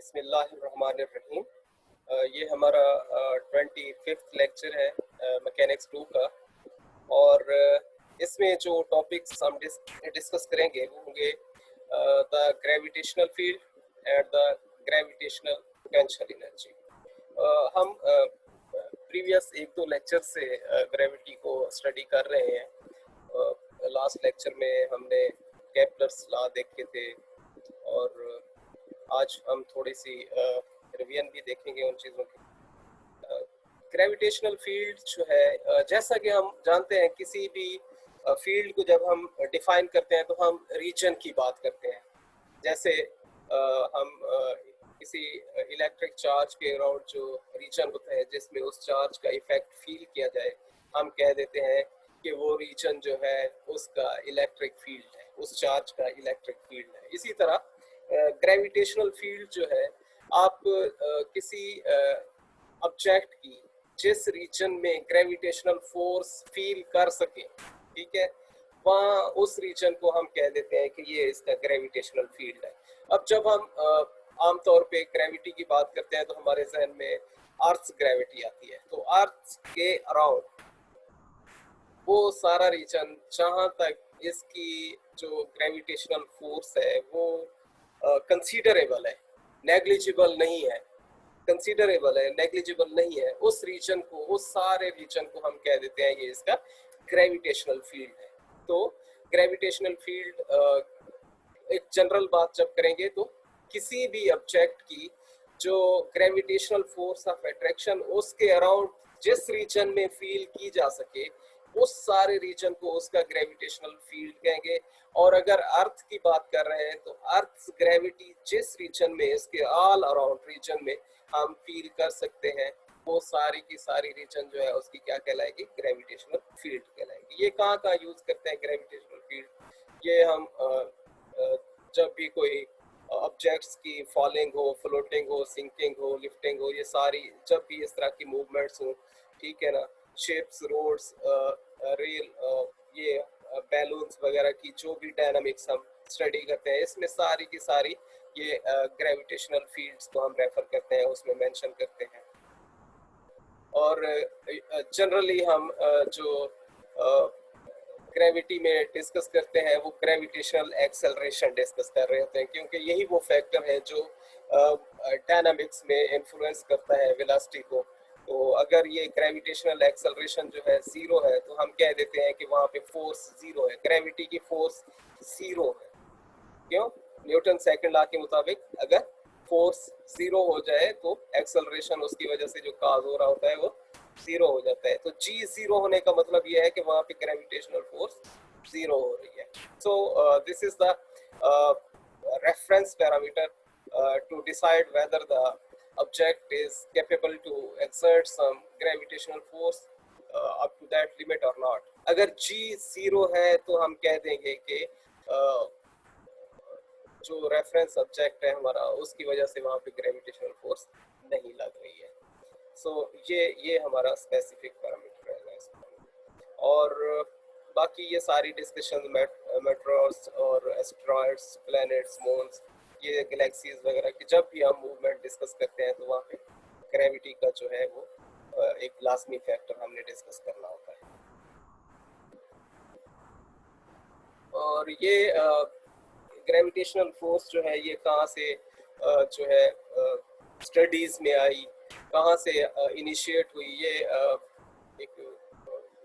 बिस्मिल्लाहिर्रहमानिर्रहीम। ये हमारा 25th लेक्चर है मैकेनिक्स 2 का। और इसमें जो टॉपिक्स हम डिस्कस करेंगे वो होंगे the gravitational field and the gravitational potential energy. हम प्रीवियस एक दो लेक्चर से ग्रेविटी को स्टडी कर रहे हैं। लास्ट लेक्चर में हमने केपलर्स लॉ देखे थे और आज हम थोड़ी सी रिवीजन भी देखेंगे उन चीज़ों की। ग्रेविटेशनल फील्ड जो है, जैसा कि हम जानते हैं किसी भी फील्ड को जब हम डिफाइन करते हैं तो हम रीजन की बात करते हैं। जैसे हम किसी इलेक्ट्रिक चार्ज के अराउंड जो रीजन होता है जिसमें उस चार्ज का इफेक्ट फील किया जाए, हम कह देते हैं कि वो रीजन जो है उसका इलेक्ट्रिक फील्ड है, उस चार्ज का इलेक्ट्रिक फील्ड है। इसी तरह ग्रेविटेशनल फील्ड जो है, आप किसी ऑब्जेक्ट की जिस रीजन में ग्रेविटेशनल फोर्स फील कर सके, ठीक है, वहाँ उस रीजन को हम कह देते हैं कि ये इसका ग्रेविटेशनल फील्ड है। अब जब हम आमतौर पे ग्रेविटी की बात करते हैं तो हमारे जहन में अर्थ ग्रेविटी आती है। तो अर्थ के अराउंड वो सारा रीजन जहाँ तक इसकी जो ग्रेविटेशनल फोर्स है वो कंसीडरेबल है, नेग्लिजिबल नहीं है, कंसीडरेबल है, नेग्लिजिबल नहीं है, उस रीजन को, उस सारे रीजन को हम कह देते हैं ये इसका ग्रेविटेशनल फील्ड है। तो ग्रेविटेशनल फील्ड एक जनरल बात जब करेंगे तो किसी भी ऑब्जेक्ट की जो ग्रेविटेशनल फोर्स ऑफ अट्रैक्शन उसके अराउंड जिस रीजन में फील की जा सके उस सारे रीजन को उसका ग्रेविटेशनल फील्ड कहेंगे। और अगर अर्थ की बात कर रहे हैं तो अर्थ ग्रेविटी जिस रीजन में, इसके ऑल अराउंड रीजन में हम फील कर सकते हैं, वो सारी की सारी रीजन जो है उसकी क्या कहलाएगी, ग्रेविटेशनल फील्ड कहलाएगी। ये कहाँ कहाँ यूज करते हैं ग्रेविटेशनल फील्ड? ये हम जब भी कोई ऑब्जेक्ट्स की फॉलिंग हो, फ्लोटिंग हो, सिंकिंग हो, लिफ्टिंग हो, ये सारी जब भी इस तरह की मूवमेंट्स हो, ठीक है ना, शिप्स, रोड्स, रेल, ये बैलून्स वगैरह की जो भी डायनामिक्स हम स्टडी करते हैं, इसमें सारी की सारी ये ग्रेविटेशनल फील्ड्स को हम रेफर करते हैं, उसमें मेंशन करते हैं। और जनरली हम जो ग्रेविटी में डिस्कस करते हैं वो ग्रेविटेशनल एक्सेलरेशन डिस्कस कर रहे होते हैं, क्योंकि यही वो फैक्टर है जो डायनामिक्स में इन्फ्लुएंस करता है वेलोसिटी को। तो अगर ये ग्रेविटेशनल एक्सेलरेशन जो है जीरो है तो हम कह देते हैं कि वहाँ पे फोर्स जीरो है, ग्रेविटी की फोर्स जीरो है। क्यों? न्यूटन सेकंड लॉ के मुताबिक अगर फोर्स जीरो हो जाए तो एक्सेलरेशन उसकी वजह से जो काज हो रहा होता है वो जीरो हो जाता है। तो जी जीरो होने का मतलब ये है कि वहाँ पे ग्रेविटेशनल फोर्स जीरो हो रही है। So this is the reference parameter to decide whether the object is capable to exert some gravitational force up to that limit or not. अगर g जीरो है तो हम कह देंगे कि जो रेफरेंस ऑब्जेक्ट है हमारा उसकी वजह से वहाँ पे ग्रेविटेशनल फोर्स नहीं लग रही है। सो ये हमारा स्पेसिफिक पैरामीटर है इसमें। और बाकी ये सारी डिस्कशन मेट्रोस और एस्ट्रॉइड्स, प्लैनेट्स, मून्स, ये गैलेक्सीज वगैरह की जब भी हम मूवमेंट डिस्कस करते हैं तो वहाँ पे ग्रेविटी का जो है वो एक लाजमी फैक्टर हमने डिस्कस करना होता है। और ये ग्रेविटेशनल फोर्स जो है ये कहाँ से जो है स्टडीज में आई, कहाँ से इनिशिएट हुई? ये एक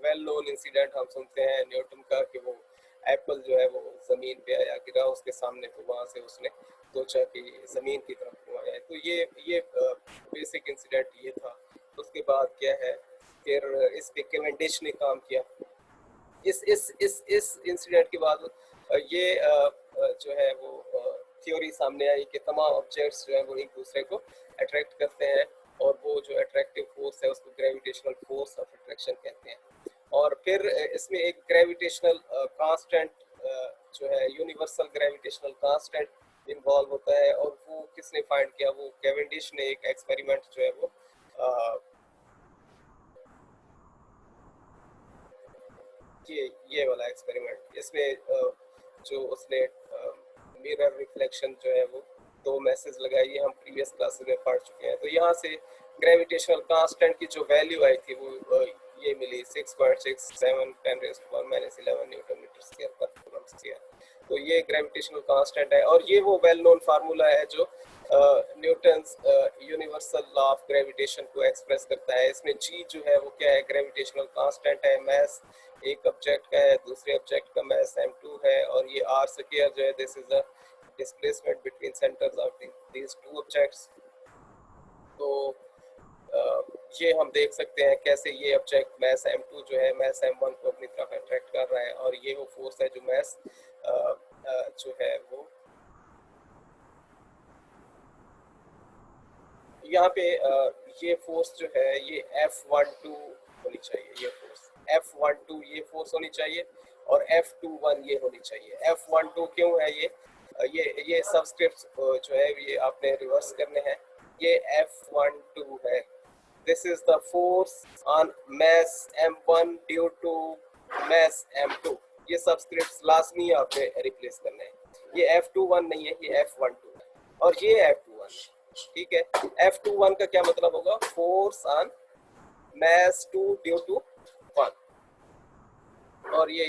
वेल नोन इंसिडेंट हम सुनते हैं न्यूटन का कि वो एप्पल जो है वो ज़मीन पे आया, गिरा उसके सामने, तो वहाँ से उसने सोचा कि ज़मीन की तरफ क्यों आया है। तो ये बेसिक इंसिडेंट ये था। उसके बाद क्या है, फिर इस पे कैवेंडिश ने काम किया। इस इंसिडेंट के बाद ये जो है वो थ्योरी सामने आई कि तमाम ऑब्जेक्ट्स जो है वो एक दूसरे को अट्रैक्ट करते हैं और वो जो अट्रैक्टिव फोर्स है उसको ग्रेविटेशनल फोर्स ऑफ अट्रैक्शन कहते हैं। और फिर इसमें एक ग्रेविटेशनल कांस्टेंट जो है, यूनिवर्सल ग्रेविटेशनल कांस्टेंट इन्वॉल्व होता है। और वो किसने फाइंड किया? वो कैवेंडिश ने एक एक्सपेरिमेंट जो है वो ये वाला एक्सपेरिमेंट, इसमें जो उसने मिरर रिफ्लेक्शन जो है वो दो मैसेज लगाई, ये हम प्रीवियस क्लासेस में पढ़ चुके हैं। तो यहाँ से ग्रेविटेशनल कांस्टेंट की जो वैल्यू आई थी वो ये मिली 6.67 10⁻11 न्यूटन मीटर स्क्वायर पर कूलम स्क्वायर। तो ये ग्रेविटेशनल कांस्टेंट है और ये वो वेल नोन फार्मूला है जो Newton's universal law of gravitation को एक्सप्रेस करता है। इसमें जी जो है वो क्या है, ग्रेविटेशनल कांस्टेंट है, मास एक ऑब्जेक्ट का है, दूसरे ऑब्जेक्ट का मास m2 है, और ये r स्क्वायर जो है this is the displacement between centres of these two objects. तो ये हम देख सकते हैं कैसे ये ऑब्जेक्ट मास m2 जो है मास m1 को अपनी तरफ अट्रैक्ट कर रहा है, और ये वो फोर्स है जो मास जो है वो यहाँ पे ये फोर्स जो है ये F12 होनी चाहिए, ये फोर्स F12 ये फोर्स होनी चाहिए, और F21 ये होनी चाहिए। F12 क्यों है, ये सबस्क्रिप्ट्स जो है ये आपने रिवर्स करने हैं। ये F12 है, this is the force on mass m1 due to mass m2। ये सबस्क्रिप्ट्स लाजमी आपने रिप्लेस करने हैं। ये F21 नहीं है, ये F12 है, और ये F21। ठीक है, F21 का क्या मतलब होगा, force on mass 2 due to 1, और ये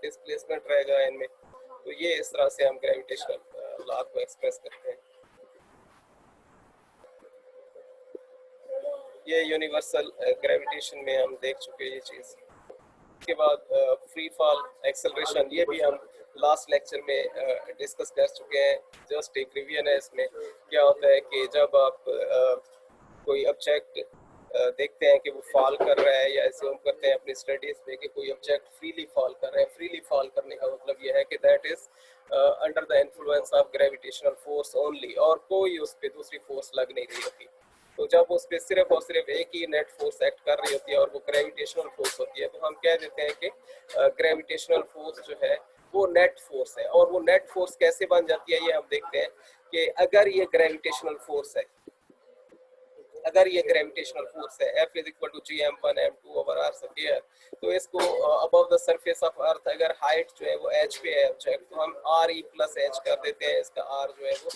डिस्प्लेसमेंट रहेगा इनमें। तो ये इस तरह से हम ग्रेविटेशनल लॉ को एक्सप्रेस करते हैं। ये यूनिवर्सल ग्रेविटेशन में हम देख चुके हैं ये चीज़। उसके बाद फ्री फॉल एक्सेलरेशन, ये भी हम लास्ट लेक्चर में डिस्कस कर चुके हैं। जस्ट एक रिवीजन है। इसमें क्या होता है कि जब आप कोई ऑब्जेक्ट देखते हैं कि वो फॉल कर रहा है, या ऐसे हम करते हैं अपनी स्टडीज में कि कोई ऑब्जेक्ट फ्रीली फॉल कर रहा है। फ्रीली फॉल करने का मतलब ये है कि that is under the influence of gravitational force only, और कोई उस पर दूसरी फोर्स लग नहीं रही होती। तो जब उस पर सिर्फ और सिर्फ एक ही नेट फोर्स एक्ट कर रही होती है और वो ग्रेविटेशनल फोर्स होती है, तो हम कह देते हैं कि ग्रेविटेशनल फोर्स जो है वो नेट फोर्स है। और वो नेट फोर्स कैसे बन जाती है ये हम देखते हैं कि अगर ये ग्रेविटेशनल फोर्स है, अगर ये ग्रेविटेशनल फोर्स है F is equal to gm1 m2 over r square, तो इसको above the surface of earth अगर हाइट जो है वो h पे है ऑब्जेक्ट, तो हम re प्लस h कर देते हैं। इसका r जो है वो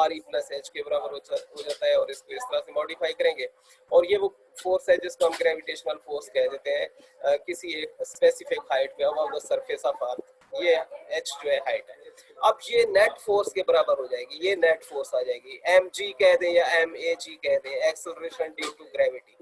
re प्लस h के बराबर हो जाता है, और इसको इस तरह से मॉडिफाई करेंगे। और ये वो फोर्स है जिसको हम ग्रेविटेशनल फोर्स कह देते हैं किसी एक स्पेसिफिक हाइट पे अबव द सरफेस ऑफ अर्थ। ये h जो है हाइट है। अब ये नेट फोर्स के बराबर हो जाएगी, ये नेट फोर्स आ जाएगी, mg कह दें या mag कह दें, एक्सेलरेशन ड्यू टू ग्रेविटी।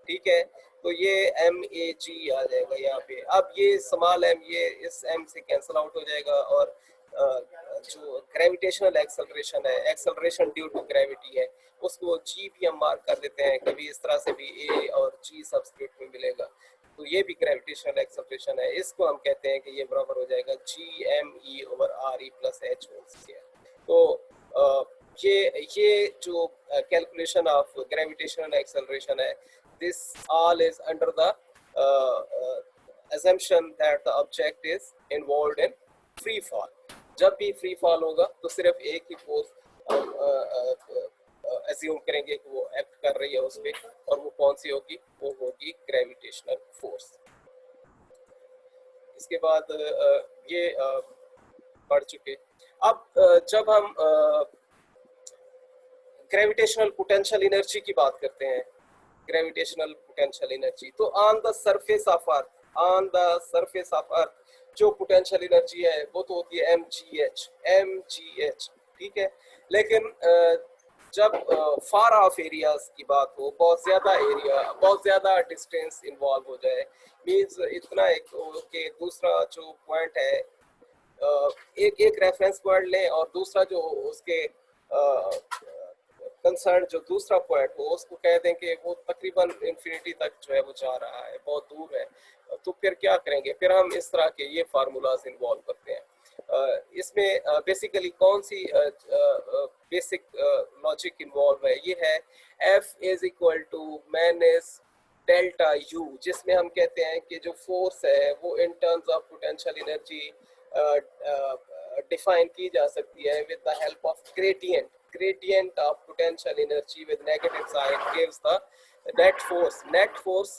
ठीक है, तो ये mag आ जाएगा यहाँ पे। अब ये स्मॉल m ये इस m से कैंसिल आउट हो जाएगा, और जो ग्रेविटेशनल एक्सेलरेशन है, एक्सेलरेशन ड्यू टू ग्रेविटी है, उसको g भी हम मार्क कर देते हैं। कभी इस तरह से भी a और g सब्स्क्रिप्ट में मिलेगा, तो ये भी ग्रेविटेशनल एक्सेलरेशन है। इसको हम कहते हैं कि ये बराबर हो जाएगा gme over re plus h whole square. तो ये जो कैलकुलेशन ऑफ ग्रेविटेशनल एक्सेलरेशन है, this all is under the assumption that the object is involved in free fall। जब भी फ्री फॉल होगा तो सिर्फ एक ही फोर्स अज्यूम करेंगे कि वो एक्ट कर रही है उस पे, और वो कौन सी होगी, वो होगी ग्रेविटेशनल फोर्स। इसके बाद ये पढ़ चुके। अब जब हम ग्रेविटेशनल पोटेंशियल एनर्जी की बात करते हैं, ग्रेविटेशनल पोटेंशियल एनर्जी, तो on the surface of earth, on the surface of अर्थ जो पोटेंशियल एनर्जी है वो तो होती है mgh। ठीक है, लेकिन जब फार ऑफ एरियाज की बात हो, बहुत ज्यादा एरिया, बहुत ज्यादा डिस्टेंस इन्वॉल्व हो जाए, मींस इतना एक कि दूसरा जो पॉइंट है, एक रेफरेंस पॉइंट लें और दूसरा जो उसके कंसर्न जो दूसरा पॉइंट हो उसको कह दें कि वो तकरीबन इंफिनिटी तक जो है वो जा रहा है, बहुत दूर है, तो फिर क्या करेंगे, फिर हम इस तरह के ये फार्मूलाज इन्वॉल्व करते हैं। इसमें बेसिकली कौन सी बेसिक लॉजिक इन्वॉल्व है, ये है F is equal to minus delta U, जिसमें हम कहते हैं कि जो फोर्स है वो in terms of potential energy define की जा सकती है with the help of gradient of potential energy with negative sign gives the net force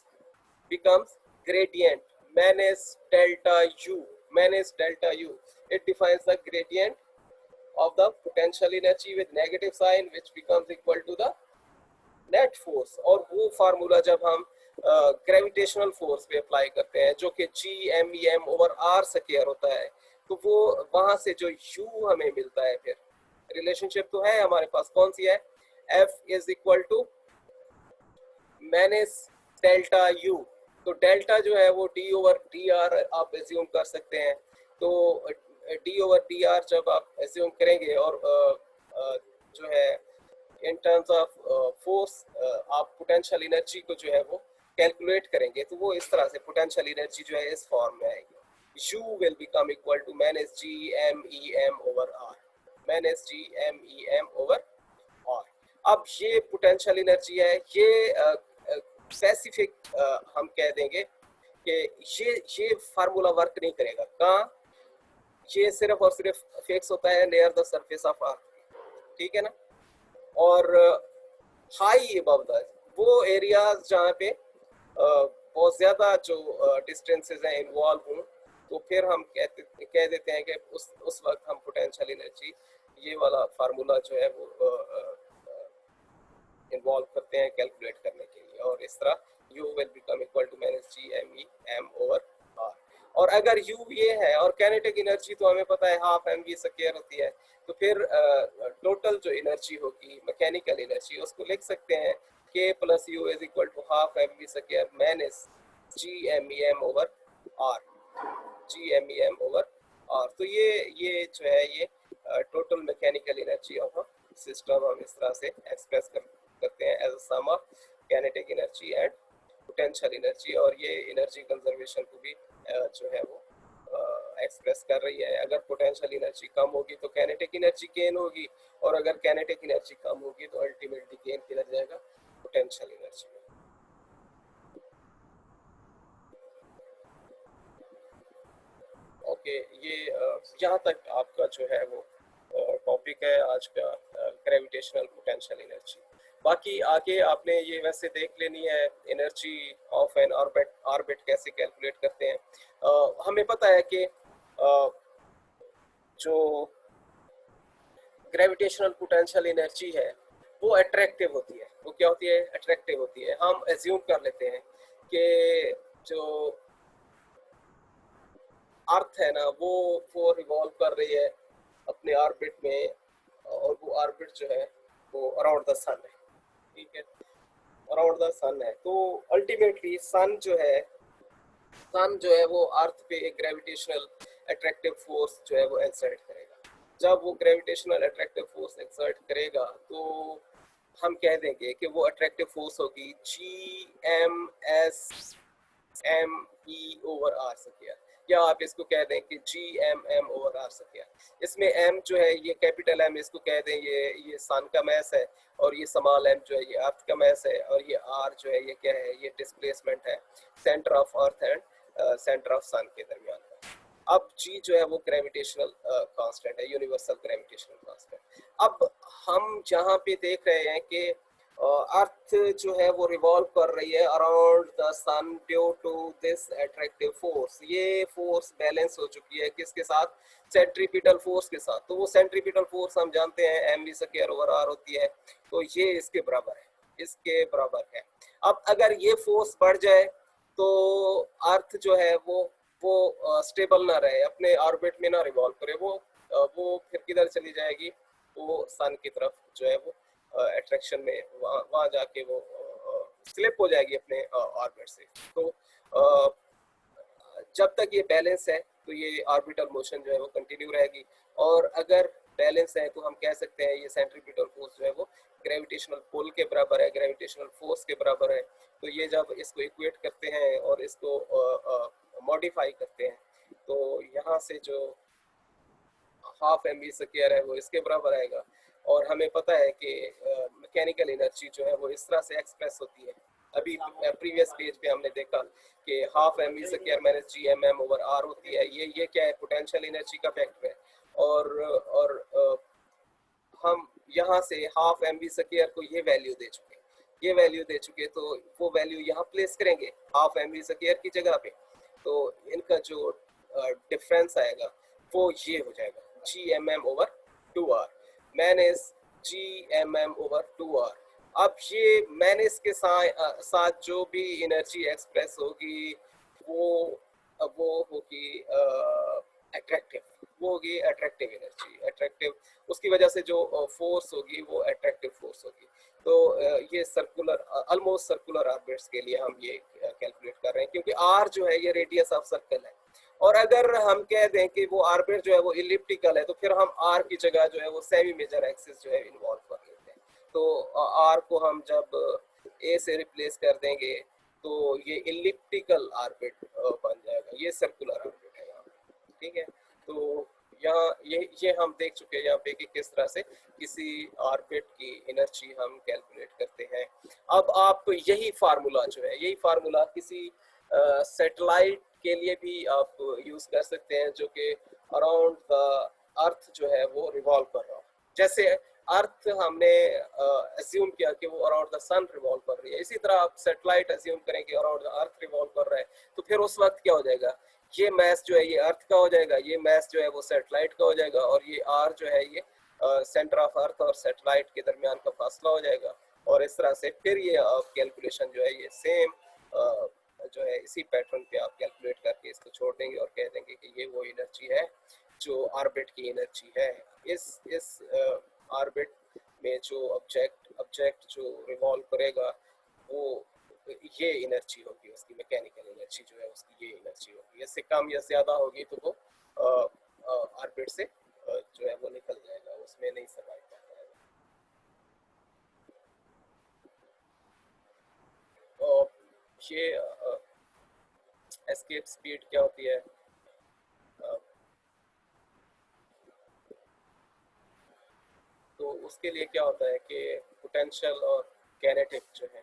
becomes gradient minus delta U, it defines the gradient of the potential energy with negative sign which becomes equal to the net force. और वो formula जब हम gravitational force पे apply करते हैं जो कि G_M_E_M/R square होता है, तो वो वहां से जो U हमें मिलता है, फिर रिलेशनशिप तो है हमारे पास, कौन सी है, F is equal to minus delta U। तो डेल्टा जो है वो D/dr आप एज्यूम कर सकते हैं। तो D/dr जब आप एज्यूम करेंगे और जो है इन टर्म्स ऑफ फोर्स आप पोटेंशियल एनर्जी को जो है वो कैलकुलेट करेंगे, तो वो इस तरह से पोटेंशियल एनर्जी जो है इस फॉर्म में आएगी, U will become equal to minus G_M_E_M/R, minus G_M_E_M/R। अब ये पोटेंशियल एनर्जी है, ये स्पेसिफिक हम कह देंगे कि ये फार्मूला वर्क नहीं करेगा। कहाँ? ये सिर्फ और सिर्फ फिक्स होता है नियर द सरफेस ऑफ अर्थ, ठीक है ना। और हाई अबव द, वो एरियाज जहाँ पे बहुत ज़्यादा जो डिस्टेंसेस हैं इन्वॉल्व हों, तो फिर हम कह देते हैं कि उस वक्त हम पोटेंशियल एनर्जी ये वाला फार्मूला जो है वो इन्वॉल्व करते हैं कैलकुलेट करने के लिए, और इस तरह U will become equal to minus G_M_E_M/R। और अगर U ये है और काइनेटिक एनर्जी तो हमें पता है हाफ mv स्क्वायर होती है, तो फिर टोटल जो एनर्जी होगी मैकेनिकल एनर्जी उसको लिख सकते हैं K plus U is equal to half mv square minus G_M_E_M/R, G_M_E_M/R। तो ये जो है ये total mechanical energy of system हम इस तरह से एक्सप्रेस करते हैं as a sum of kinetic energy and potential energy. और ये एनर्जी कंजर्वेशन को भी जो है वो एक्सप्रेस कर रही है। अगर पोटेंशियल एनर्जी कम होगी तो काइनेटिक एनर्जी गेन होगी, और अगर काइनेटिक एनर्जी कम होगी तो अल्टीमेटली गेन किधर जाएगा, पोटेंशियल एनर्जी में। ओके, ये यहाँ तक आपका जो है वो टॉपिक है आज का, ग्रेविटेशनल पोटेंशियल एनर्जी। बाकी आगे आपने ये वैसे देख लेनी है एनर्जी ऑफ एन ऑर्बिट कैसे कैलकुलेट करते हैं। हमें पता है कि जो ग्रेविटेशनल पोटेंशियल एनर्जी है वो अट्रैक्टिव होती है। वो क्या होती है? अट्रैक्टिव होती है। हम एज्यूम कर लेते हैं कि जो अर्थ है ना वो रिवॉल्व कर रही है अपने ऑर्बिट में, और वो ऑर्बिट जो है वो अराउंड द सन है, ठीक है, अराउंड द सन है। तो अल्टीमेटली सन जो है वो अर्थ पे एक ग्रेविटेशनल अट्रैक्टिव फोर्स जो है वो एक्सर्ट करेगा। जब वो ग्रेविटेशनल अट्रैक्टिव फोर्स एक्सर्ट करेगा तो हम कह देंगे कि वो अट्रैक्टिव फोर्स होगी G_M_S_M_E/R स्क्वायर, या आप इसको कह दें कि G_M_M/R स्क्वायर। इसमें M जो है ये कैपिटल M इसको कह दें ये सन का मैस है, और ये स्मॉल m जो है ये अर्थ का मैस है, और ये R जो है ये क्या है, ये डिस्प्लेसमेंट है centre of earth and centre of sun के दरमियान का। अब G जो है वो ग्रेविटेशनल कांस्टेंट है, यूनिवर्सल ग्रेविटेशनल कांस्टेंट। अब हम जहाँ पे देख रहे हैं कि अर्थ जो है वो रिवॉल्व कर रही है around the sun due to this attractive force. ये फोर्स बैलेंस हो चुकी है किसके साथ? सेंट्रीपिटल फोर्स के साथ। तो वो सेंट्रीपिटल फोर्स हम जानते हैं mv²/r होती है, तो ये इसके बराबर है, इसके बराबर है। अब अगर ये फोर्स बढ़ जाए तो अर्थ जो है वो स्टेबल ना रहे, अपने ऑर्बिट में ना रिवॉल्व करे, वो फिर किधर चली जाएगी? वो सन की तरफ जो है वो अट्रैक्शन में वहाँ जाके वो स्लिप हो जाएगी अपने ऑर्बिट से। तो जब तक ये बैलेंस है तो ये ऑर्बिटल मोशन जो है वो कंटिन्यू रहेगी, और अगर बैलेंस है तो हम कह सकते हैं ये सेंट्रीपिटल फोर्स जो है वो ग्रेविटेशनल पुल के बराबर है, ग्रेविटेशनल फोर्स के बराबर है। तो ये जब इसको इक्वेट करते हैं और इसको मॉडिफाई करते हैं तो यहाँ से जो हाफ mv² है वो इसके बराबर आएगा। और हमें पता है कि मैकेनिकल एनर्जी जो है वो इस तरह से एक्सप्रेस होती है। अभी प्रीवियस पेज पे हमने देखा कि हाफ mv² माइनस G_M_M/R होती है। ये क्या है? पोटेंशियल एनर्जी का फैक्टर है। और हम यहाँ से हाफ mv² को ये वैल्यू दे चुके, तो वो वैल्यू यहाँ प्लेस करेंगे हाफ mv² की जगह पे, तो इनका जो डिफरेंस आएगा वो ये हो जाएगा G_M_M/R। 2r, minus gmm/2r। अब ये माइनस के साथ जो भी एनर्जी एक्सप्रेस होगी वो वो होगी अट्रैक्टिव, वो होगी अट्रैक्टिव एनर्जी, अट्रैक्टिव। उसकी वजह से जो फोर्स होगी वो अट्रैक्टिव फोर्स होगी। तो ये सर्कुलर, ऑलमोस्ट सर्कुलर ऑर्बिट्स के लिए हम ये कैलकुलेट कर रहे हैं, क्योंकि आर जो है ये रेडियस ऑफ सर्कल है। और अगर हम कह दें कि वो ऑर्बिट जो है वो इलिप्टिकल है, तो फिर हम आर की जगह जो है वो सेमी मेजर एक्सिस जो है इन्वॉल्व कर लेते हैं। तो आर को हम जब ए से रिप्लेस कर देंगे तो ये इलिप्टिकल ऑर्बिट बन जाएगा, ये सर्कुलर ऑर्बिट है यहाँ पे, ठीक है। तो यहाँ ये हम देख चुके हैं यहाँ पे कि किस तरह से किसी ऑर्बिट की एनर्जी हम कैलकुलेट करते हैं। अब आप यही फार्मूला जो है, यही फार्मूला किसी सैटेलाइट के लिए भी आप यूज कर सकते हैं, जो कि अराउंड द अर्थ जो है वो रिवॉल्व कर रहा हो। जैसे अर्थ हमने अज्यूम किया कि वो अराउंड द सन रिवॉल्व कर रही है, इसी तरह आप सैटेलाइट अज्यूम करें कि अराउंड द अर्थ रिवॉल्व कर रहा है, तो फिर उस वक्त क्या हो जाएगा, ये मैस जो है ये अर्थ का हो जाएगा, ये मैस जो है वो सैटेलाइट का हो जाएगा, और ये आर जो है ये सेंटर ऑफ अर्थ और सैटेलाइट के दरमियान का फासला हो जाएगा। और इस तरह से फिर ये कैलकुलेशन जो है ये सेम जो है इसी पैटर्न पे आप कैलकुलेट करके इसको छोड़ देंगे और कह देंगे कि ये वो एनर्जी है जो ऑर्बिट की एनर्जी है। इस ऑर्बिट में जो ऑब्जेक्ट जो रिवॉल्व करेगा वो ये एनर्जी होगी, उसकी मैकेनिकल एनर्जी जो है उसकी ये एनर्जी होगी। इससे कम या ज्यादा होगी तो वो ऑर्बिट से जो है वो निकल जाएगा, उसमें नहीं सर्वाइव कर पाएगा। और ये एस्केप स्पीड क्या होती है, तो उसके लिए क्या होता है कि पोटेंशियल और कैनेटिक जो है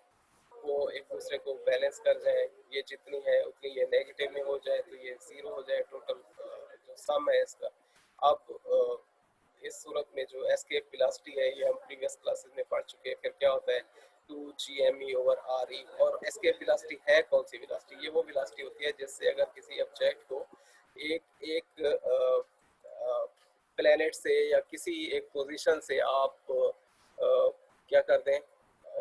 वो एक दूसरे को बैलेंस कर जाए, ये जितनी है उतनी ये नेगेटिव में हो जाए, तो ये जीरो हो जाए टोटल जो सम है इसका। अब इस सूरत में जो एस्केप वेलोसिटी है ये हम प्रीवियस क्लासेस में पढ़ चुके हैं। फिर क्या होता है 2gme/re, और एस्केप वेलोसिटी है कौन सी वेलोसिटी, ये वो वेलोसिटी होती है जिससे अगर किसी ऑब्जेक्ट को एक एक प्लेनेट से या किसी एक पोजीशन से आप क्या कर दें,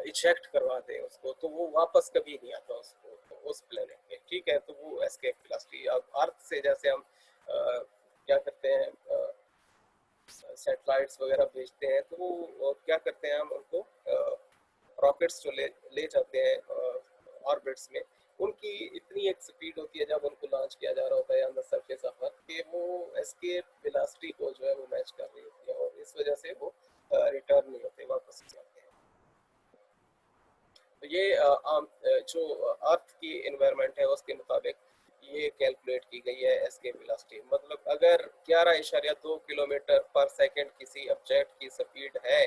इजेक्ट करवा दें उसको, तो वो वापस कभी नहीं आता उसको उस प्लेनेट पे, ठीक है। तो वो एस्केप वेलोसिटी। अब अर्थ से जैसे हम क्या करते हैं, सैटेलाइट्स वगैरह भेजते हैं, तो वो क्या करते हैं हम उनको रॉकेट्स जो ले जाते हैं ऑर्बिट्स में, उनकी इतनी एक स्पीड होती है जब उनको लॉन्च किया जा रहा होता है ऑन द सरफेस ऑफ अर्थ कि वो एस्केप वेलोसिटी को जो है वो मैच कर रही होती है, और इस वजह से वो रिटर्न नहीं होते, वापस जाते हैं। तो ये जो अर्थ की एनवायरनमेंट है उसके मुताबिक ये कैलकुलेट की गई है एस्केप वेलोसिटी। मतलब अगर 11.2 किलोमीटर पर सेकंड किसी ऑब्जेक्ट की स्पीड है,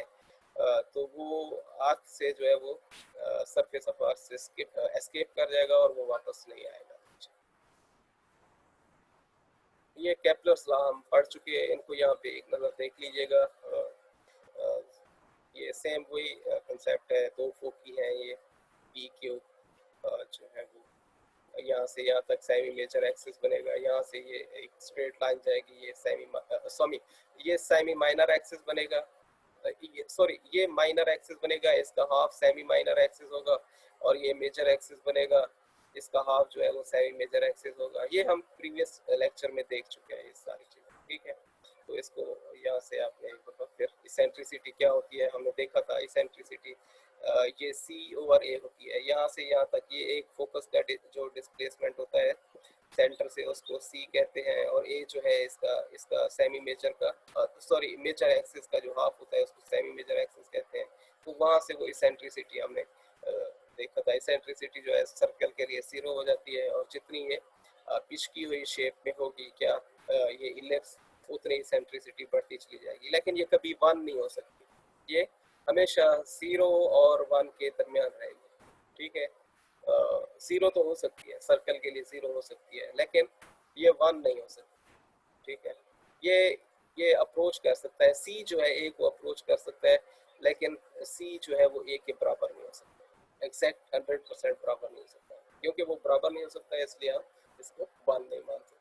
तो वो अर्थ से जो है वो सरफेस ऑफ अर्थ से एस्केप कर जाएगा और वो वापस नहीं आएगा। ये केपलर्स लॉ हम पढ़ चुके हैं, इनको यहाँ पे एक नज़र देख लीजिएगा। ये सेम वही कंसेप्ट है, दो फोकी हैं ये पी क्यू जो है वो यहाँ से यहाँ तक सेमी मेजर एक्सिस बनेगा, यहाँ से ये एक स्ट्रेट लाइन जाएगी, ये सेमी माइनर एक्सिस बनेगा, ये माइनर एक्सिस बनेगा, इसका हाफ सेमी माइनर एक्सिस होगा, और ये मेजर एक्सिस बनेगा, इसका हाफ जो है वो सेमी मेजर एक्सिस होगा। ये हम प्रीवियस लेक्चर में देख चुके हैं ये सारी चीज़ें, ठीक है। तो इसको यहाँ से आपने फिर इसेंट्रिसिटी क्या होती है हमने देखा था। इसेंट्रिसिटी ये C/A होती है, यहाँ से यहाँ तक ये एक फोकस का जो डिस्प्लेसमेंट होता है सेंटर से, उसको C कहते हैं, और A जो है इसका इसका सेमी मेजर का सॉरी मेजर एक्सिस का जो हाफ होता है उसको सेमी मेजर एक्सिस कहते हैं। तो वहाँ से वो इसेंट्रिसिटी हमने देखा था। इसेंट्रिसिटी जो है सर्कल के लिए 0 हो जाती है, और जितनी ये पिचकी हुई शेप में होगी क्या ये इलिप्स, उतनी इसेंट्रिसिटी बढ़ती चली जाएगी, लेकिन ये कभी 1 नहीं हो सकती, ये हमेशा 0 और 1 के दरमियान रहेगी, ठीक है। 0 तो हो सकती है, सर्कल के लिए 0 हो सकती है, लेकिन ये 1 नहीं हो सकती, ठीक है। ये ये अप्रोच कर सकता है, C जो है A को अप्रोच कर सकता है, लेकिन C जो है वो A के बराबर नहीं हो सकता, एग्जैक्ट 100% बराबर नहीं हो सकता, क्योंकि वो बराबर नहीं हो सकता है इसलिए हम इसको 1 नहीं मान सकते।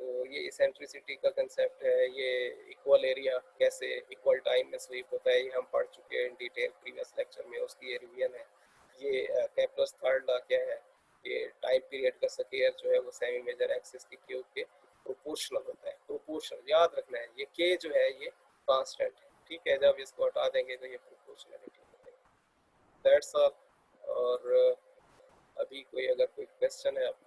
तो ये इसेंट्रिसिटी का कंसेप्ट है, ये इक्वल एरिया कैसे इक्वल टाइम में स्वीप होता है, ये हम पढ़ चुके हैं इन डिटेल प्रीवियस लेक्चर में, उसकी ये रिवीजन है। ये केपलर्स थर्ड लॉ क्या है, ये टाइम पीरियड का स्क्वायर जो है वो सेमी मेजर एक्सिस की क्यूब के प्रोपोर्शनल होता है। प्रोपोर्शनल याद रखना है, ये के जो है ये कांस्टेंट है, ठीक है। जब इसको हटा देंगे तो ये प्रोपोर्शनलिटी हो जाएगी। That's all. और अभी कोई अगर कोई क्वेश्चन है आप